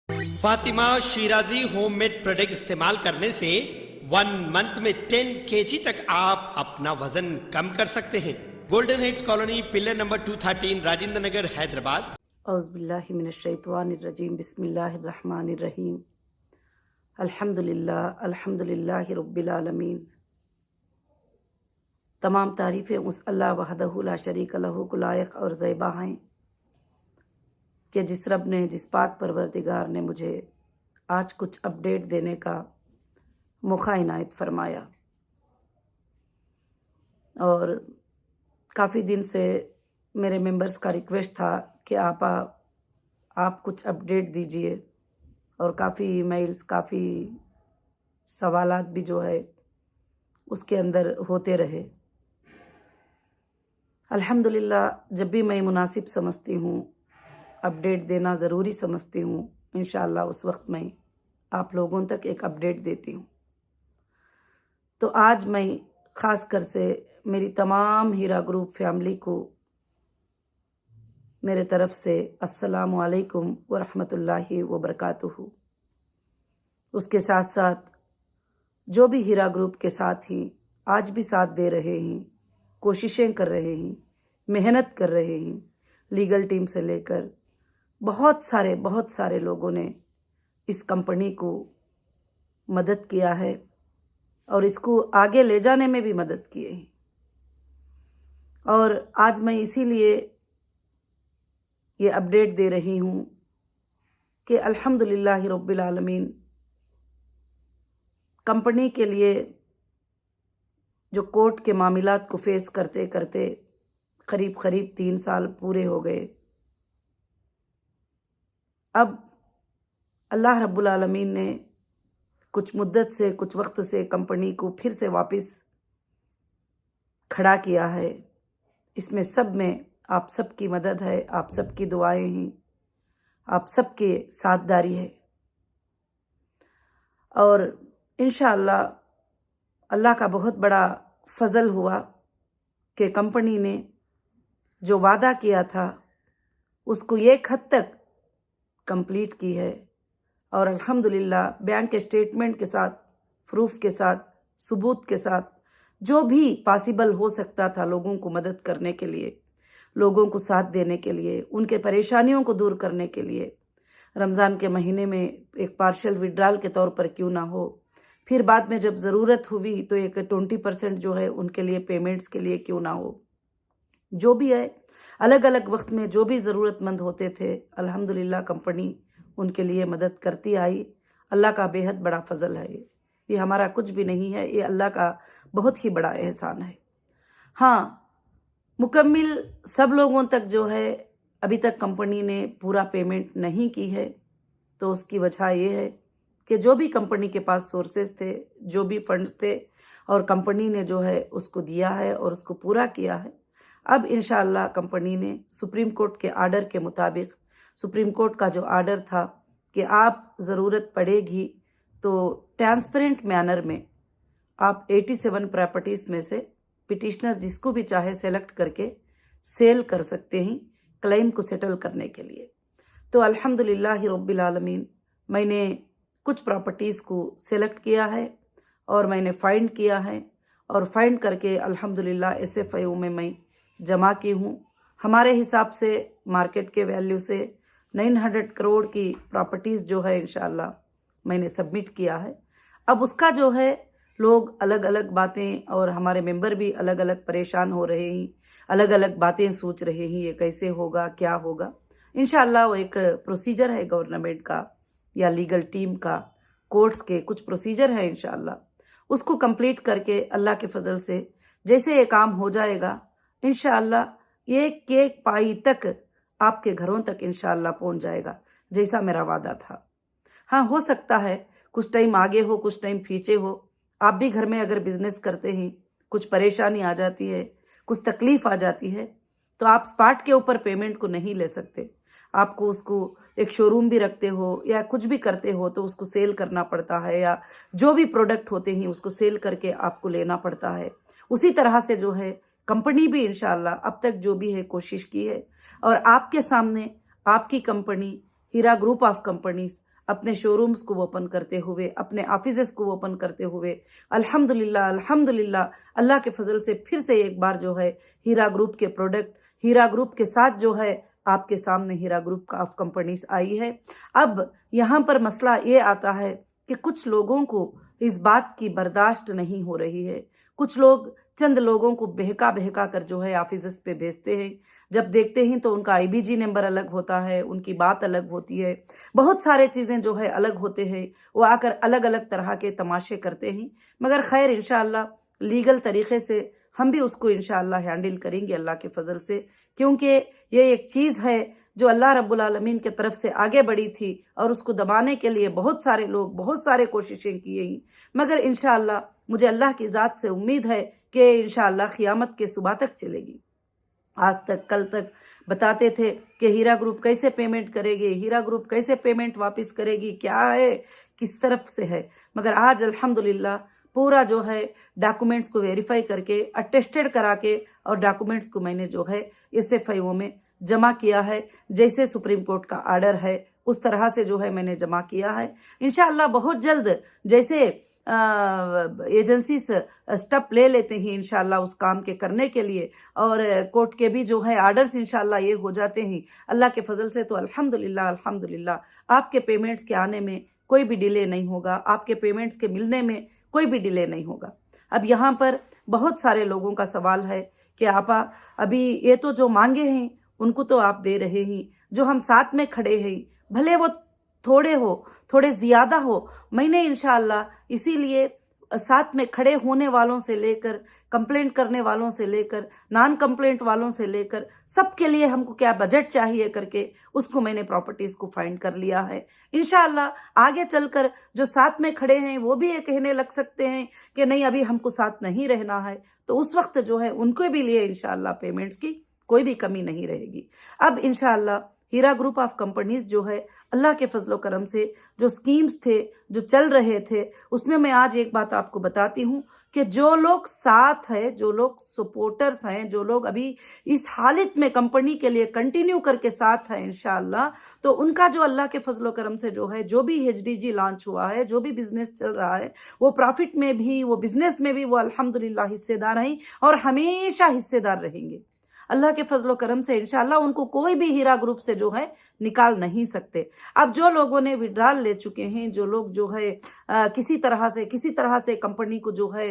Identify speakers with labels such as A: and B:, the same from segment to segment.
A: Fatima Shirazi homemade product इस्तेमाल करने से 1 मंथ में 10 kg तक आप अपना वजन कम कर सकते हैं। Golden heights colony, pillar number 213, Rajendra Nagar, Hyderabad.
B: औज़ुबिल्लाहि मिनश्शैतानिर्रजीम, बिस्मिल्लाहिर्रहमानिर्रहीम। अल्हम्दुलिल्लाहि रब्बिल आलमीन। तमाम तारीफ़ें उस अल्लाह वहदहु ला शरीक लहू को लायक और ज़ैबा हैं कि जिस रब ने, जिस पाक परवरदिगार ने मुझे आज कुछ अपडेट देने का मौका इनायत फरमाया। और काफ़ी दिन से मेरे मेंबर्स का रिक्वेस्ट था कि आप कुछ अपडेट दीजिए, और काफ़ी ईमेल्स, काफ़ी सवालात भी जो है उसके अंदर होते रहे। अल्हम्दुलिल्लाह, जब भी मैं मुनासिब समझती हूँ, अपडेट देना ज़रूरी समझती हूँ, इंशाअल्लाह उस वक्त मैं आप लोगों तक एक अपडेट देती हूँ। तो आज मैं ख़ास कर से मेरी तमाम हीरा ग्रुप फैमिली को मेरे तरफ से अस्सलामु अलैकुम व रहमतुल्लाहि व बरकातुहू। उसके साथ साथ जो भी हीरा ग्रुप के साथ ही आज भी साथ दे रहे हैं, कोशिशें कर रहे हैं, मेहनत कर रहे हैं, लीगल टीम से लेकर बहुत सारे लोगों ने इस कंपनी को मदद किया है और इसको आगे ले जाने में भी मदद किए हैं। और आज मैं इसीलिए ये अपडेट दे रही हूँ कि अल्हम्दुलिल्लाहि रब्बिल आलमीन, कंपनी के लिए जो कोर्ट के मामलात को फेस करते करते करीब 3 साल पूरे हो गए। अब अल्लाह रब्बुल आलमीन ने कुछ मुद्दत से, कुछ वक्त से कंपनी को फिर से वापस खड़ा किया है। इसमें सब में आप सबकी मदद है, आप सबकी दुआएं हैं, आप सबके साथदारी है। और इंशाअल्लाह अल्लाह का बहुत बड़ा फजल हुआ कि कंपनी ने जो वादा किया था उसको एक हद तक कंप्लीट की है। और अल्हम्दुलिल्लाह बैंक स्टेटमेंट के साथ, प्रूफ के साथ, सबूत के साथ, जो भी पॉसिबल हो सकता था लोगों को मदद करने के लिए, लोगों को साथ देने के लिए, उनके परेशानियों को दूर करने के लिए, रमज़ान के महीने में एक पार्शल विड्रॉल के तौर पर क्यों ना हो, फिर बाद में जब ज़रूरत हुई तो एक 20% जो है उनके लिए पेमेंट्स के लिए क्यों ना हो, जो भी है अलग अलग वक्त में जो भी ज़रूरतमंद होते थे, अल्हम्दुलिल्लाह कंपनी उनके लिए मदद करती आई। अल्लाह का बेहद बड़ा फजल है ये हमारा कुछ भी नहीं है, ये अल्लाह का बहुत ही बड़ा एहसान है। हाँ, मुकम्मिल सब लोगों तक जो है अभी तक कंपनी ने पूरा पेमेंट नहीं की है। तो उसकी वजह ये है कि जो भी कंपनी के पास सोर्सेज थे, जो भी फंड्स थे, और कंपनी ने जो है उसको दिया है और उसको पूरा किया है। अब इंशाअल्लाह कंपनी ने सुप्रीम कोर्ट के आर्डर के मुताबिक, सुप्रीम कोर्ट का जो आर्डर था कि आप ज़रूरत पड़ेगी तो ट्रांसपेरेंट मैनर में आप 87 प्रॉपर्टीज़ में से पिटिशनर जिसको भी चाहे सेलेक्ट करके सेल कर सकते हैं क्लेम को सेटल करने के लिए। तो अल्हम्दुलिल्लाहि रब्बिल आलमीन, मैंने कुछ प्रॉपर्टीज़ को सेलेक्ट किया है और मैंने फाइंड किया है, और फाइंड करके अल्हम्दुलिल्लाह SFIO में मैं जमा की हूँ। हमारे हिसाब से मार्केट के वैल्यू से 900 करोड़ की प्रॉपर्टीज़ जो है इंशाअल्लाह मैंने सबमिट किया है। अब उसका जो है लोग अलग अलग बातें, और हमारे मेंबर भी अलग अलग परेशान हो रहे हैं, अलग अलग बातें सोच रहे हैं, ये कैसे होगा, क्या होगा। इंशाअल्लाह वो एक प्रोसीजर है गवर्नमेंट का या लीगल टीम का, कोर्ट्स के कुछ प्रोसीजर है। इंशाअल्लाह उसको कंप्लीट करके अल्लाह के फजल से जैसे ये काम हो जाएगा, इंशाअल्लाह एक एक पाई तक आपके घरों तक इंशाअल्लाह पहुंच जाएगा, जैसा मेरा वादा था। हाँ, हो सकता है कुछ टाइम आगे हो, कुछ टाइम पीछे हो। आप भी घर में अगर बिजनेस करते हैं, कुछ परेशानी आ जाती है, कुछ तकलीफ आ जाती है, तो आप स्पॉट के ऊपर पेमेंट को नहीं ले सकते। आपको उसको एक शोरूम भी रखते हो या कुछ भी करते हो तो उसको सेल करना पड़ता है, या जो भी प्रोडक्ट होते हैं उसको सेल करके आपको लेना पड़ता है। उसी तरह से जो है कंपनी भी इंशाअल्लाह अब तक जो भी है कोशिश की है, और आपके सामने आपकी company Heera group of companies اپنے شو رومز کو اوپن کرتے ہوئے، اپنے آفیسز کو اوپن کرتے ہوئے الحمدللہ الحمدللہ اللہ کے فضل سے پھر سے ایک بار جو ہے ہیرا گروپ کے پروڈکٹ، ہیرا گروپ کے ساتھ جو ہے آپ کے سامنے ہیرا گروپ آف کمپنیز آئی ہے۔ اب یہاں پر مسئلہ یہ آتا ہے کہ کچھ لوگوں کو اس بات کی برداشت نہیں ہو رہی ہے، کچھ لوگ چند لوگوں کو بہکا بہکا کر جو ہے آفیسز پہ بھیجتے ہیں، جب دیکھتے ہیں تو ان کا IBG نمبر الگ ہوتا ہے، ان کی بات الگ ہوتی ہے، بہت سارے چیزیں جو ہے الگ ہوتے ہیں، وہ آ کر الگ الگ طرح کے تماشے کرتے ہیں، مگر خیر انشاءاللہ لیگل طریقے سے ہم بھی اس کو انشاءاللہ ہینڈل کریں گے اللہ کے فضل سے، کیونکہ یہ ایک چیز ہے جو اللہ رب العالمین کے طرف سے آگے بڑھی تھی اور اس کو دبانے کے لیے بہت سارے لوگ بہت سارے کوششیں کی ہیں، مگر انشاءاللہ مجھے اللہ کی ذات سے امید ہے کہ انشاءاللہ قیامت کے صبح تک چلے گی۔ آج تک کل تک بتاتے تھے کہ ہیرا گروپ کیسے پیمنٹ کرے گی، ہیرا گروپ کیسے پیمنٹ واپس کرے گی، کیا ہے کس طرف سے ہے، مگر آج الحمدللہ پورا جو ہے ڈاکومنٹس کو ویریفائی کر کے اٹیسٹڈ کرا کے اور ڈاکومنٹس کو میں نے جو ہے SFIO میں جمع کیا ہے، جیسے سپریم کورٹ کا آرڈر ہے اس طرح سے جو ہے میں نے جمع کیا ہے۔ انشاءاللہ بہت جلد جیسے ایجنسیز سٹیپ لے لیتے ہیں انشاءاللہ اس کام کے کرنے کے لیے، اور کورٹ کے بھی جو ہے آرڈرز انشاءاللہ یہ ہو جاتے ہیں اللہ کے فضل سے، تو الحمدللہ الحمدللہ آپ کے پیمنٹس کے آنے میں کوئی بھی ڈیلے نہیں ہوگا، آپ کے پیمنٹس کے ملنے میں کوئی بھی ڈیلے نہیں ہوگا۔ اب یہاں پر بہت سارے لوگوں کا سوال ہے کہ آپا ابھی یہ تو جو مانگے ہیں ان کو تو آپ دے رہے ہیں، جو ہم ساتھ میں کھڑے ہیں بھلے وہ تھوڑے ہو تھوڑے زیادہ ہو، میں نے انشاءاللہ اسی لیے ساتھ میں کھڑے ہونے والوں سے لے کر کمپلینٹ کرنے والوں سے لے کر نان کمپلینٹ والوں سے لے کر سب کے لیے ہم کو کیا بجٹ چاہیے کر کے اس کو میں نے پراپرٹیز کو فائنڈ کر لیا ہے۔ انشاءاللہ آگے چل کر جو ساتھ میں کھڑے ہیں وہ بھی یہ کہنے لگ سکتے ہیں کہ نہیں ابھی ہم کو ساتھ نہیں رہنا ہے، تو اس وقت جو ہے ان کو بھی لیے انشاءاللہ پیمنٹس کی کوئی بھی کمی نہیں رہے گی۔ اب انشاءاللہ ہیرا گروپ آف کمپنیز جو ہے اللہ کے فضل و کرم سے جو سکیمز تھے جو چل رہے تھے اس میں آج ایک بات آپ کو بتاتی ہوں کہ جو لوگ ساتھ ہیں، جو لوگ سپورٹرز ہیں، جو لوگ ابھی اس حالت میں کمپنی کے لیے کنٹینیو کر کے ساتھ ہیں انشاءاللہ، تو ان کا جو اللہ کے فضل و کرم سے جو ہے جو بھی HDG لانچ ہوا ہے، جو بھی بزنس چل رہا ہے، وہ پروفٹ میں بھی وہ بزنس میں بھی وہ الحمدللہ حصے دار ہیں اور ہمیشہ حصے دار رہیں گے۔ اللہ کے فضل و کرم سے انشاءاللہ ان کو کوئی بھی ہیرا گروپ سے جو ہے نکال نہیں سکتے۔ اب جو لوگوں نے وڈرال لے چکے ہیں، جو لوگ جو ہے کسی طرح سے کمپنی کو جو ہے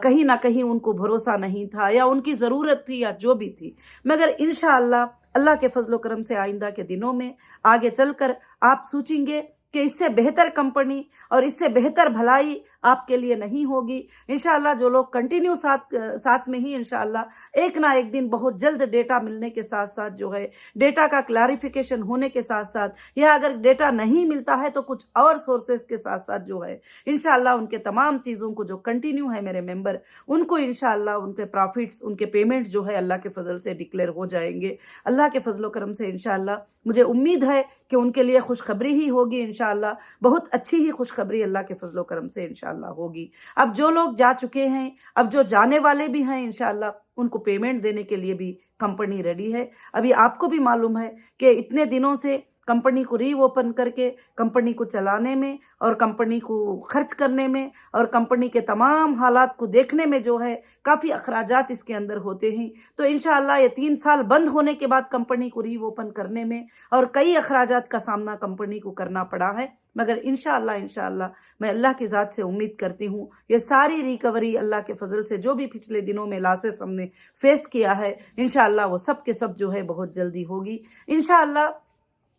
B: کہیں نہ کہیں ان کو بھروسہ نہیں تھا یا ان کی ضرورت تھی یا جو بھی تھی، مگر انشاءاللہ اللہ کے فضل و کرم سے آئندہ کے دنوں میں آگے چل کر آپ سوچیں گے کہ اس سے بہتر کمپنی اور اس سے بہتر بھلائی آپ کے لیے نہیں ہوگی۔ انشاءاللہ جو لوگ کنٹینیو ساتھ میں ہی انشاءاللہ ایک نہ ایک دن بہت جلد ڈیٹا ملنے کے ساتھ ساتھ جو ہے ڈیٹا کا کلیریفیکیشن ہونے کے ساتھ ساتھ، یا اگر ڈیٹا نہیں ملتا ہے تو کچھ اور سورسز کے ساتھ ساتھ جو ہے انشاءاللہ ان کے تمام چیزوں کو جو کنٹینیو ہے میرے ممبر ان کو انشاءاللہ ان کے پروفٹس ان کے پیمنٹس جو ہے اللہ کے فضل سے ڈکلیئر ہو جائیں گے۔ اللہ کے فضل و کرم سے انشاءاللہ مجھے امید ہے کہ ان کے لیے خوشخبری ہی ہوگی انشاءاللہ، بہت اچھی ہی خوشخبری اللہ کے فضل و کرم سے انشاءاللہ ہوگی۔ اب جو لوگ جا چکے ہیں، اب جو جانے والے بھی ہیں انشاءاللہ ان کو پیمنٹ دینے کے لیے بھی کمپنی ریڈی ہے۔ ابھی آپ کو بھی معلوم ہے کہ اتنے دنوں سے کمپنی کو ری اوپن کر کے کمپنی کو چلانے میں اور کمپنی کو خرچ کرنے میں اور کمپنی کے تمام حالات کو دیکھنے میں جو ہے کافی اخراجات اس کے اندر ہوتے ہیں، تو انشاءاللہ یہ 3 سال بند ہونے کے بعد کمپنی کو ری اوپن کرنے میں اور کئی اخراجات کا سامنا کمپنی کو کرنا پڑا ہے، مگر انشاءاللہ میں اللہ کی ذات سے امید کرتی ہوں یہ ساری ریکوری اللہ کے فضل سے جو بھی پچھلے دنوں میں لاسز ہم نے فیس کیا ہے انشاءاللہ وہ سب کے سب جو ہے بہت جلدی ہوگی انشاءاللہ۔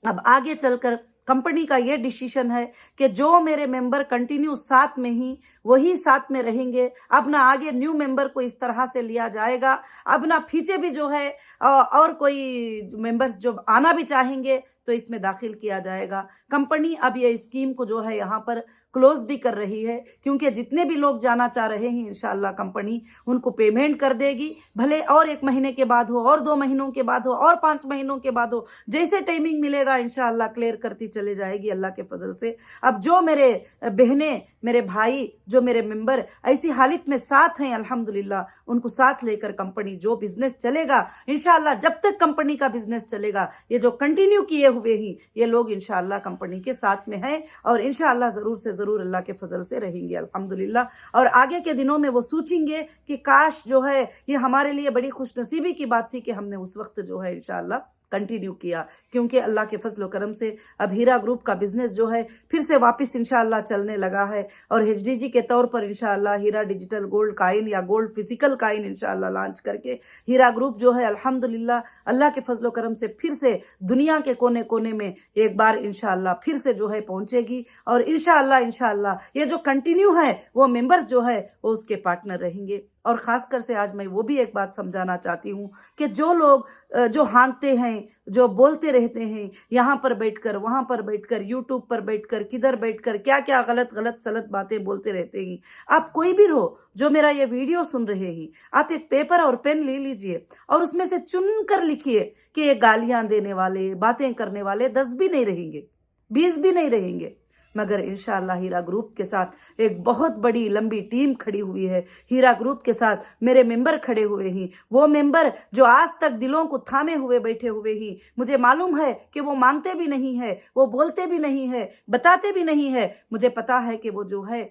B: اب آگے چل کر کمپنی کا یہ ڈیسیشن ہے کہ جو میرے ممبر کنٹینیو ساتھ میں ہی وہی ساتھ میں رہیں گے، اب نہ آگے نیو ممبر کو اس طرح سے لیا جائے گا، اب نہ پیچھے بھی جو ہے اور کوئی ممبرز جو آنا بھی چاہیں گے تو اس میں داخل کیا جائے گا۔ کمپنی اب یہ اسکیم کو جو ہے یہاں پر کلوز بھی کر رہی ہے، کیونکہ جتنے بھی لوگ جانا چاہ رہے ہیں انشاءاللہ کمپنی ان کو پیمنٹ کر دے گی، بھلے اور 1 مہینے کے بعد ہو اور 2 مہینوں کے بعد ہو اور 5 مہینوں کے بعد ہو، جیسے ٹائمنگ ملے گا انشاءاللہ کلیئر کرتی چلے جائے گی اللہ کے فضل سے۔ اب جو میرے بہنیں، میرے بھائی، جو میرے ممبر ایسی حالت میں ساتھ ہیں الحمدللہ ان کو ساتھ لے کر کمپنی جو بزنس چلے گا انشاءاللہ، جب تک کمپنی کا بزنس چلے گا، یہ جو کنٹینیو کیے ہوئے ہیں یہ لوگ انشاءاللہ کمپنی कंपनी के साथ में हैं और इंशाअल्लाह ज़रूर से ज़रूर अल्लाह के फजल से रहेंगे अल्हम्दुलिल्लाह। और आगे के दिनों में वो सोचेंगे कि काश जो है ये हमारे लिए बड़ी खुशनसीबी की बात थी कि हमने उस वक्त जो है इंशाअल्लाह कंटिन्यू किया, क्योंकि अल्लाह के फजल करम से अब हीरा ग्रुप का बिजनेस जो है फिर से वापस इंशाअल्लाह चलने लगा है और HDG के तौर पर इंशाअल्लाह हीरा डिजिटल गोल्ड काइन या गोल्ड फिजिकल काइन इंशाअल्लाह लॉन्च करके हीरा ग्रुप जो है अल्हम्दुलिल्लाह अल्लाह के फजल करम से फिर से दुनिया के कोने कोने में एक बार इंशाअल्लाह फिर से जो है पहुंचेगी और इंशाअल्लाह ये जो कंटिन्यू है वो मेंबर्स जो है वो उसके पार्टनर रहेंगे। और ख़ासकर से आज मैं वो भी एक बात समझाना चाहती हूँ कि जो लोग जो हाँकते हैं, जो बोलते रहते हैं यहाँ पर बैठकर वहाँ पर बैठकर यूट्यूब पर बैठकर किधर बैठकर क्या क्या गलत सलत बातें बोलते रहते हैं, आप कोई भी रहो जो मेरा ये वीडियो सुन रहे हैं, आप एक पेपर और पेन ले लीजिए और उसमें से चुन कर लिखिए कि ये गालियाँ देने वाले, बातें करने वाले 10 भी नहीं रहेंगे, 20 भी नहीं रहेंगे, मगर इंशाअल्लाह हीरा ग्रुप के साथ एक बहुत बड़ी लंबी टीम खड़ी हुई है। हीरा ग्रुप के साथ मेरे मेंबर खड़े हुए हैं, वो मेंबर जो आज तक दिलों को थामे हुए बैठे हुए ही, मुझे मालूम है कि वो मांगते भी नहीं है, वो बोलते भी नहीं है, बताते भी नहीं है, मुझे पता है कि वो जो है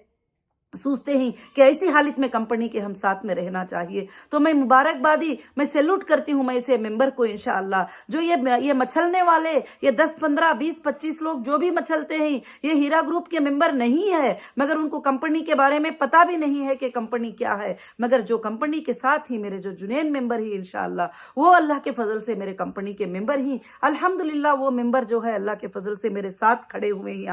B: सोचते हैं कि ऐसी हालत में कंपनी के हम साथ में रहना चाहिए। तो मैं मुबारकबादी, मैं सैल्यूट करती हूँ मैं इसे मेंबर को इंशाअल्लाह, जो ये मचलने वाले ये 10, 15, 20, 25 लोग जो भी मचलते हैं ये हीरा ग्रुप के मेंबर नहीं है, मगर उनको कंपनी के बारे में पता भी नहीं है कि कंपनी क्या है, मगर जो कंपनी के साथ ही मेरे जो जुनैन मेंबर ही इंशाअल्लाह वो अल्लाह के फजल से मेरे कंपनी के मेंबर ही अल्हम्दुलिल्लाह, वो मेंबर जो है अल्लाह के फजल से मेरे साथ खड़े हुए हैं।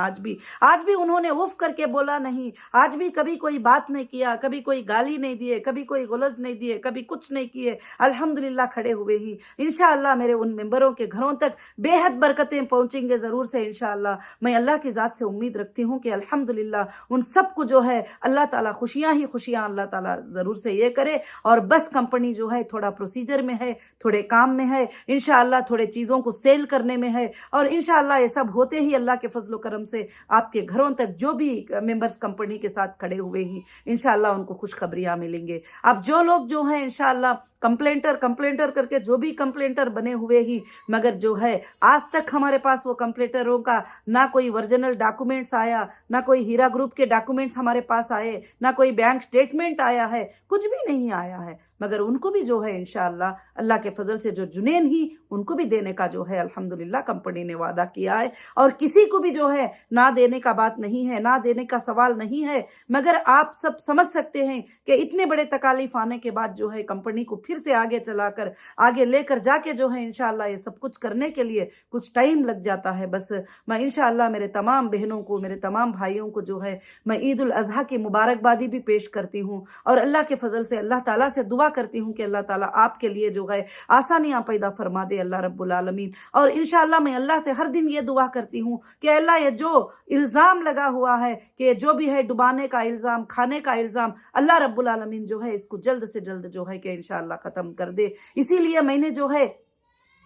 B: आज भी उन्होंने उफ करके बोला नहीं, आज भी कभी कोई बात नहीं किया, कभी कोई गाली नहीं दिए, कभी कोई गुलज नहीं दिए, कभी कुछ नहीं किए, अल्हम्दुलिल्लाह खड़े हुए ही। इंशाअल्लाह मेरे उन मेंबरों के घरों तक बेहद बरकतें पहुंचेंगे ज़रूर से इंशाअल्लाह। मैं अल्लाह की ज़ात से उम्मीद रखती हूँ कि अल्हम्दुलिल्लाह उन सबको जो है अल्लाह ताला खुशियाँ ही खुशियाँ अल्लाह ताला ज़रूर से ये करे। और बस कंपनी जो है थोड़ा प्रोसीजर में है, थोड़े काम में है, इंशाअल्लाह थोड़े चीज़ों को सेल करने में है और इंशाअल्लाह ये सब होते ही अल्लाह के फजल करम से आपके घरों तक जो भी मेंबर्स कंपनी के साथ खड़े हुए ही इंशाअल्लाह उनको खुशखबरियां मिलेंगे। अब जो लोग जो हैं इंशाअल्लाह कंप्लेंटर करके जो भी कंप्लेंटर बने हुए ही, मगर जो है आज तक हमारे पास वो कंप्लेंटरों का ना कोई ओरिजिनल डॉक्यूमेंट्स आया, ना कोई हीरा ग्रुप के डॉक्यूमेंट्स हमारे पास आए, ना कोई बैंक स्टेटमेंट आया है, कुछ भी नहीं आया है, मगर उनको भी जो है इंशाअल्लाह अल्लाह के फजल से जो जुनैन ही उनको भी देने का जो है अल्हम्दुलिल्लाह कंपनी ने वादा किया है। और किसी को भी जो है ना देने का बात नहीं है, ना देने का सवाल नहीं है, मगर आप सब समझ सकते हैं कि इतने बड़े तकालीफ आने के बाद जो है कंपनी को फिर से आगे चलाकर आगे लेकर जाके जो है इंशाअल्लाह ये सब कुछ करने के लिए कुछ टाइम लग जाता है। बस मैं इंशाअल्लाह मेरे तमाम बहनों को, मेरे तमाम भाइयों को जो है मैं ईद उल अज़हा की मुबारकबादी भी पेश करती हूँ और अल्लाह के फजल से अल्लाह ताला से दुआ करती हूँ कि अल्लाह ताला आपके लिए जो है आसानियाँ पैदा फरमा दे अल्लाह रब्बुल आलमीन। और इंशाअल्लाह मैं अल्लाह से हर दिन ये दुआ करती हूँ कि अल्लाह ये जो इल्ज़ाम लगा हुआ है कि जो भी है डुबाने का इल्ज़ाम, खाने का इल्ज़ाम, अल्लाह रब्बुल आलमीन जो है इसको जल्द से जल्द जो है कि इंशाअल्लाह ख़त्म कर दे। इसीलिए मैंने जो है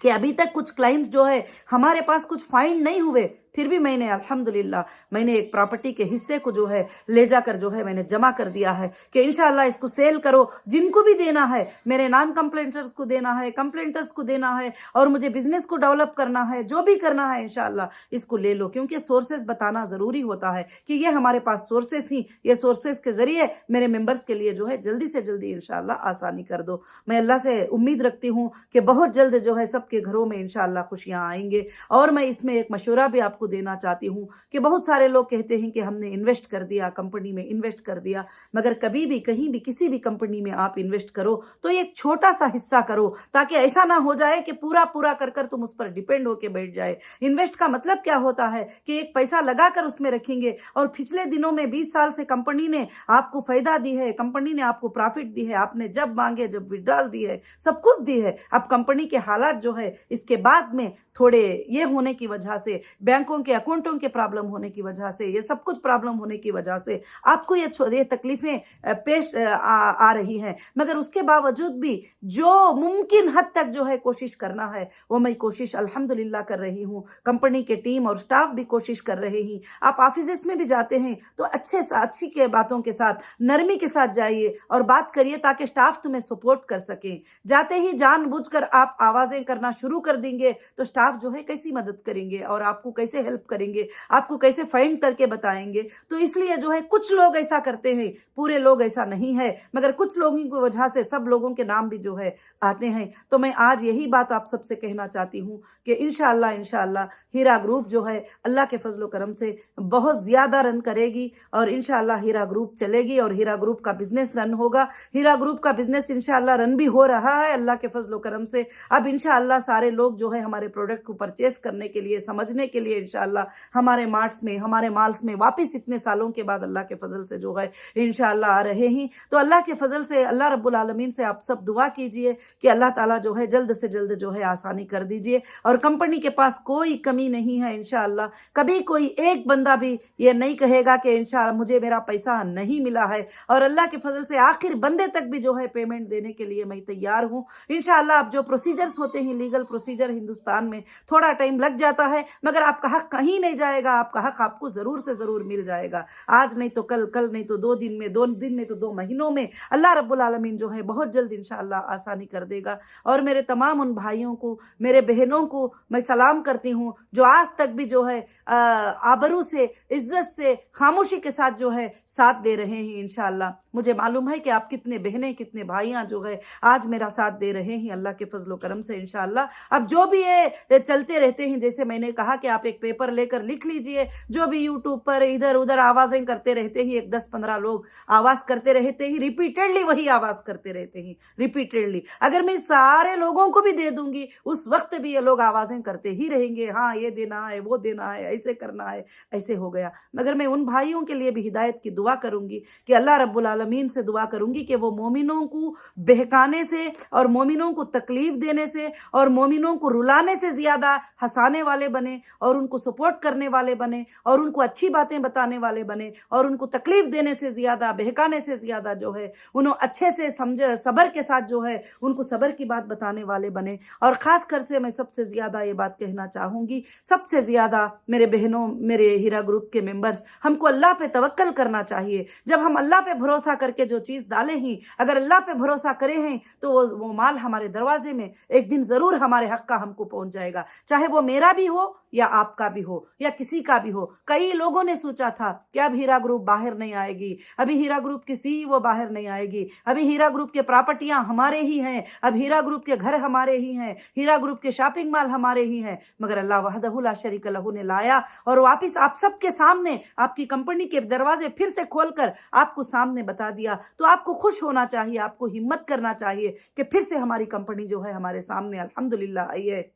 B: कि अभी तक कुछ क्लाइंट्स जो है हमारे पास कुछ फाइंड नहीं हुए, फिर भी मैंने अल्हम्दुलिल्लाह मैंने एक प्रॉपर्टी के हिस्से को जो है ले जाकर जो है मैंने जमा कर दिया है कि इंशाअल्लाह इसको सेल करो, जिनको भी देना है, मेरे नॉन कंप्लेंटर्स को देना है, कंप्लेंटर्स को देना है और मुझे बिजनेस को डेवलप करना है, जो भी करना है इंशाअल्लाह इसको ले लो, क्योंकि सोर्सेज बताना ज़रूरी होता है कि ये हमारे पास सोर्सेज ही, ये सोर्सेज के ज़रिए मेरे मेंबर्स के लिए जो है जल्दी से जल्दी इंशाअल्लाह आसानी कर दो। मैं अल्लाह से उम्मीद रखती हूँ कि बहुत जल्द जो है सबके घरों में इंशाअल्लाह खुशियाँ आएंगे। और मैं इसमें एक मशवरा भी आपको देना चाहती हूँ कि बहुत सारे लोग कहते हैं कि हमने इन्वेस्ट कर दिया, कंपनी में इन्वेस्ट कर दिया, मगर कभी भी कहीं भी किसी भी कंपनी में आप इन्वेस्ट करो तो एक छोटा सा हिस्सा करो, ताकि ऐसा ना हो जाए कि पूरा कर तुम उस पर डिपेंड होके बैठ जाए। इन्वेस्ट का मतलब क्या होता है कि एक पैसा लगाकर उसमें रखेंगे और पिछले दिनों में 20 साल से कंपनी ने आपको फायदा दी है, कंपनी ने आपको प्रॉफिट दी है, आपने जब मांगे जब विड्रॉल दी है, सब कुछ दी है। अब कंपनी के हालात जो है इसके बाद में थोड़े ये होने की वजह से, बैंकों के अकाउंटों के प्रॉब्लम होने की वजह से, ये सब कुछ प्रॉब्लम होने की वजह से आपको ये तकलीफें पेश आ रही हैं, मगर उसके बावजूद भी जो मुमकिन हद तक जो है कोशिश करना है वो मैं कोशिश अल्हम्दुलिल्लाह कर रही हूँ। कंपनी के टीम और स्टाफ भी कोशिश कर रहे हैं। आप ऑफिस में भी जाते हैं तो अच्छी के बातों के साथ, नरमी के साथ जाइए और बात करिए ताकि स्टाफ तुम्हें सपोर्ट कर सकें। जाते ही जानबूझकर आप आवाज़ें करना शुरू कर देंगे तो स्टाफ जो है कैसी मदद करेंगे और आपको कैसे हेल्प करेंगे, आपको कैसे फाइंड करके बताएंगे। तो इसलिए जो है कुछ लोग ऐसा करते हैं, पूरे लोग ऐसा नहीं है, मगर कुछ लोगों की वजह से सब लोगों के नाम भी जो है आते हैं। तो मैं आज यही बात आप सबसे कहना चाहती हूँ कि इंशाअल्लाह हीरा ग्रुप जो है अल्लाह के फजल करम से बहुत ज़्यादा रन करेगी और इंशाअल्लाह हीरा ग्रुप चलेगी और हीरा ग्रुप का बिजनेस रन होगा। हीरा ग्रुप का बिजनेस इंशाअल्लाह रन भी हो रहा है अल्लाह के फजल करम से। अब इंशाअल्लाह सारे लोग जो है हमारे प्रोडक्ट को परचेस करने के लिए, समझने के लिए इंशाअल्लाह हमारे मार्ट्स में, हमारे मॉल्स में वापस इतने सालों के बाद अल्लाह के फजल से जो है इंशाअल्लाह आ रहे हैं। तो अल्लाह के फजल से, अल्लाह रब्बुल आलमीन से आप सब दुआ कीजिए कि अल्लाह ताला जो है जल्द से जल्द जो है आसानी कर दीजिए। और कंपनी के पास कोई कमी नहीं है इंशाअल्लाह। कभी कोई एक बंदा भी ये नहीं कहेगा कि इंशाअल्लाह मुझे मेरा पैसा नहीं मिला है, और अल्लाह के फजल से आखिर बंदे तक भी जो है पेमेंट देने के लिए मैं तैयार हूँ इंशाअल्लाह। अब जो प्रोसीजर्स होते हैं, लीगल प्रोसीजर हिंदुस्तान में थोड़ा टाइम लग जाता है, मगर आपका हक कहीं नहीं जाएगा, आपका हक आपको ज़रूर से ज़रूर मिल जाएगा। आज नहीं तो कल, कल नहीं तो 2 दिन में, 2 दिन नहीं तो 2 महीनों में अल्लाह रब्बुल आलमीन जो है बहुत जल्द इंशाअल्लाह आसानी कर देगा। और मेरे तमाम उन भाइयों को, मेरे बहनों को मैं सलाम करती हूँ जो आज तक भी जो है आबरू से, इज्जत से, खामोशी के साथ जो है साथ दे रहे हैं इंशाअल्लाह। मुझे मालूम है कि आप कितने बहनें, कितने भाइयाँ जो है आज मेरा साथ दे रहे हैं अल्लाह के फजलो करम से इंशाअल्लाह। अब जो भी ये चलते रहते हैं, जैसे मैंने कहा कि आप एक पेपर लेकर लिख लीजिए, जो भी यूट्यूब पर इधर उधर आवाज़ें करते रहते हैं, 10-15 लोग आवाज़ करते रहते हैं, रिपीटेडली वही आवाज़ करते रहते हैं रिपीटेडली। अगर मैं सारे लोगों को भी दे दूंगी उस वक्त भी ये लोग आवाज़ें करते ही रहेंगे, हाँ ये देना है, वो देना है, ऐसे करना है, ऐसे हो गया। मगर मैं उन भाइयों के लिए भी हिदायत की दुआ करूंगी कि अल्लाह रब्बुल आलमीन से दुआ करूंगी कि वो मोमिनों को बहकाने से और मोमिनों को तकलीफ देने से और मोमिनों को रुलाने से ज़्यादा हंसाने वाले बने और उनको सपोर्ट करने वाले बने और उनको अच्छी बातें बताने वाले बने और उनको तकलीफ देने से ज़्यादा, बहकाने से ज़्यादा जो है उन्होंने अच्छे से समझ, सब्र के साथ जो है उनको सब्र की बात बताने वाले बने। और ख़ास कर से मैं सबसे ज़्यादा ये बात कहना चाहूँगी, सबसे ज़्यादा मेरे बहनों, मेरे हीरा ग्रुप के मेंबर्स, हमको अल्लाह पे तवक्कल करना चाहिए। जब हम अल्लाह पे भरोसा करके जो चीज़ डाले हैं, अगर अल्लाह पे भरोसा करे हैं तो वो माल हमारे दरवाजे में एक दिन ज़रूर हमारे हक़ का हमको पहुँच जाएगा, चाहे वो मेरा भी हो या आपका भी हो या किसी का भी हो। कई लोगों ने सोचा था कि अब हीरा ग्रुप बाहर नहीं आएगी, अभी हीरा ग्रुप की CEO बाहर नहीं आएगी, अभी हीरा ग्रुप के प्रॉपर्टियां हमारे ही हैं, अब हीरा ग्रुप के घर हमारे ही हैं, हीरा ग्रुप के शॉपिंग मॉल हमारे ही हैं। मगर अल्लाह वहदहु ला शरीक लहू ने लाया और वापस आप सबके सामने आपकी कंपनी के दरवाजे फिर से खोलकर आपको सामने बता दिया। तो आपको खुश होना चाहिए, आपको हिम्मत करना चाहिए कि फिर से हमारी कंपनी जो है हमारे सामने अल्हम्दुलिल्लाह आई है।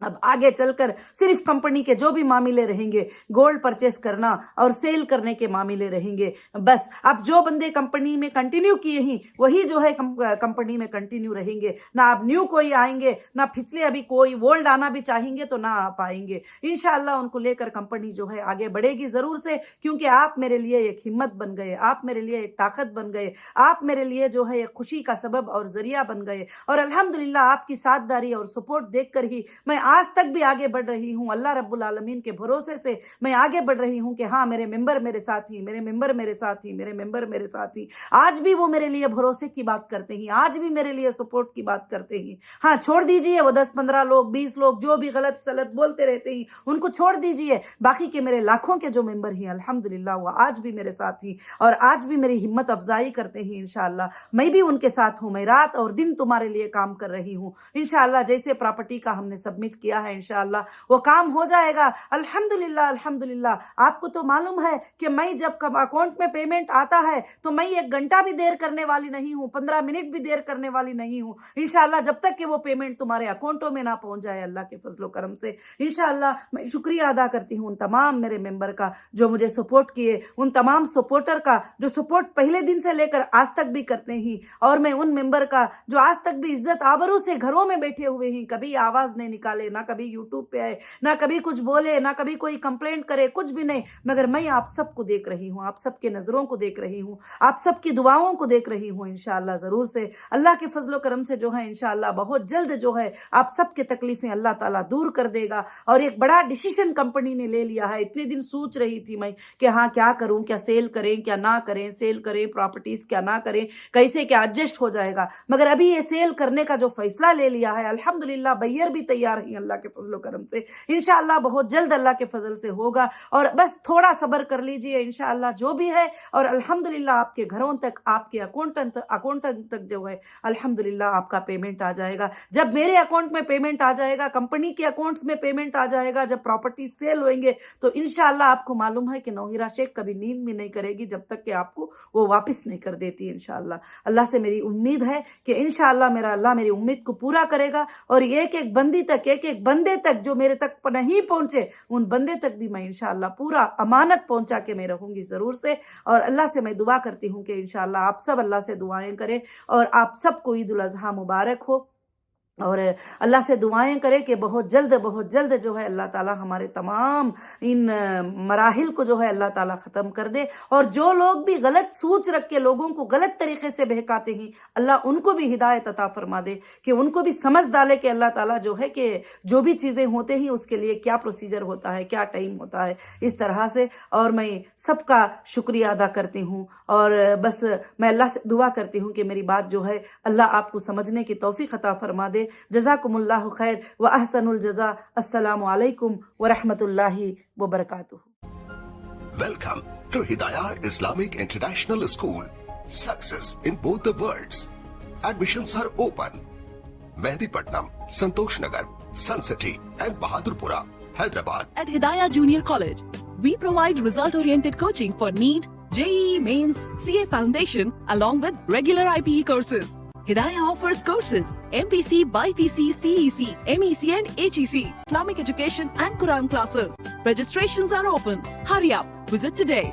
B: अब आगे चलकर सिर्फ कंपनी के जो भी मामले रहेंगे, गोल्ड परचेस करना और सेल करने के मामले रहेंगे बस। अब जो बंदे कंपनी में कंटिन्यू किए हैं वही जो है कंपनी में कंटिन्यू रहेंगे, ना अब न्यू कोई आएंगे, ना पिछले अभी कोई ओल्ड आना भी चाहेंगे तो ना आ पाएंगे। इंशाअल्लाह उनको लेकर कंपनी जो है आगे बढ़ेगी ज़रूर से, क्योंकि आप मेरे लिए एक हिम्मत बन गए, आप मेरे लिए एक ताकत बन गए, आप मेरे लिए जो है एक खुशी का सबब और ज़रिया बन गए। और अल्हम्दुलिल्लाह आपकी साथदारी और सपोर्ट देखकर ही मैं आज तक भी आगे बढ़ रही हूँ। अल्लाह रब्बुल आलमीन के भरोसे से मैं आगे बढ़ रही हूँ कि हाँ मेरे मेंबर मेरे साथ ही, मेरे मेंबर मेरे साथ ही, मेरे मेंबर मेरे साथ ही। आज भी वो मेरे लिए भरोसे की बात करते हैं, आज भी मेरे लिए सपोर्ट की बात करते हैं। हाँ छोड़ दीजिए वो 10-15 लोग, 20 लोग जो भी गलत सलत बोलते रहते हैं उनको छोड़ दीजिए। बाकी के मेरे लाखों के जो मेंबर हैं अल्हम्दुलिल्लाह वो आज भी मेरे साथ ही और आज भी मेरी हिम्मत अफजाई करते हैं। इंशाअल्लाह मैं भी उनके साथ हूँ, मैं रात और दिन तुम्हारे लिए काम कर रही हूँ। इंशाअल्लाह जैसे प्रॉपर्टी का हमने सबमिट किया है इंशाअल्लाह वो काम हो जाएगा अल्हम्दुलिल्लाह अल्हम्दुलिल्लाह। आपको तो मालूम है कि मैं जब अकाउंट में पेमेंट आता है तो मैं 1 घंटा भी देर करने वाली नहीं हूँ, 15 मिनट भी देर करने वाली नहीं हूँ इंशाअल्लाह, जब तक कि वो पेमेंट तुम्हारे अकाउंटों में ना पहुंच जाए अल्लाह के फजलो करम से। इंशाअल्लाह मैं शुक्रिया अदा करती हूँ उन तमाम मेरे मेंबर का जो मुझे सपोर्ट किए, उन तमाम सपोर्टर का जो सपोर्ट पहले दिन से लेकर आज तक भी करते हैं, और मैं उन मेंबर का जो आज तक भी इज्जत आबरू से घरों में बैठे हुए हैं, कभी आवाज़ नहीं निकाले, ना कभी यूट्यूब पे आए, ना कभी कुछ बोले, ना कभी कोई कंप्लेंट करे, कुछ भी नहीं। मगर मैं आप सबको देख रही हूँ, आप सबके नज़रों को देख रही हूँ, आप सबकी दुआओं को देख रही हूँ। इंशाअल्लाह ज़रूर से अल्लाह के फजलो करम से जो है इंशाअल्लाह बहुत जल्द जो है आप सबके तकलीफ़ें अल्लाह ताला दूर कर देगा। और एक बड़ा डिसीजन कंपनी ने ले लिया है। इतने दिन सोच रही थी मैं कि हाँ क्या करूँ, क्या सेल करें क्या ना करें, सेल करें प्रॉपर्टीज़ क्या ना करें, कैसे क्या एडजस्ट हो जाएगा। मगर अभी ये सेल करने का जो फैसला ले लिया है अल्हम्दुलिल्लाह, बैयर भी तैयार है نہیں اللہ کے فضل و کرم سے. انشاءاللہ بہت جلد اللہ کے فضل سے ہوگا, اور بس تھوڑا صبر کر لیجئے انشاءاللہ جو بھی ہے. اور الحمدللہ آپ کے گھروں تک, آپ کے اکاؤنٹنٹ تک جو ہے الحمدللہ آپ کا پیمنٹ آ جائے گا. جب میرے اکاؤنٹ میں پیمنٹ آ جائے گا, کمپنی کے اکاؤنٹس میں پیمنٹ آ جائے گا, جب پراپرٹی سیل ہوئیں گے, تو انشاءاللہ آپ کو معلوم ہے کہ نوہیرا شیخ کبھی نیند بھی نہیں کرے گی جب تک کہ آپ کو وہ واپس نہیں کر دیتی انشاءاللہ. اللہ سے میری امید ہے کہ انشاءاللہ میرا اللہ میری امید کو پورا کرے گا, اور ایک ایک بندی تک, ایک ایک بندے تک جو میرے تک نہیں پہنچے, ان بندے تک بھی میں انشاءاللہ پورا امانت پہنچا کے میں رہوں گی ضرور سے. اور اللہ سے میں دعا کرتی ہوں کہ انشاءاللہ آپ سب اللہ سے دعائیں کریں, اور آپ سب کو عید الاضحیٰ مبارک ہو. اور اللہ سے دعائیں کرے کہ بہت جلد جو ہے اللہ تعالیٰ ہمارے تمام ان مراحل کو جو ہے اللہ تعالیٰ ختم کر دے. اور جو لوگ بھی غلط سوچ رکھ کے لوگوں کو غلط طریقے سے بہکاتے ہیں, اللہ ان کو بھی ہدایت عطا فرما دے, کہ ان کو بھی سمجھ ڈالے کہ اللہ تعالیٰ جو ہے کہ جو بھی چیزیں ہوتے ہیں اس کے لیے کیا پروسیجر ہوتا ہے, کیا ٹائم ہوتا ہے, اس طرح سے. اور میں سب کا شکریہ ادا کرتی ہوں, اور بس میں اللہ سے دعا کرتی ہوں کہ میری بات جو ہے اللہ آپ کو سمجھنے کی توفیق عطا فرما دے. جزاکم اللہ خیر و احسن الجزاء. السلام علیکم ورحمۃ اللہ وبرکاتہ.
C: Welcome to Hidayah Islamic International School. Success in both the worlds. Admissions are open. Mehdipatnam, Santosh Nagar, Sun City and Bahadurpura, Hyderabad.
D: At Hidayah Junior College, we provide result-oriented coaching for NEET, JEE Mains, CA Foundation, along with regular IPE courses. Hidayah offers courses MPC, BIPC, CEC, MEC and HEC, Islamic education and Quran classes. Registrations are open. Hurry up. Visit today.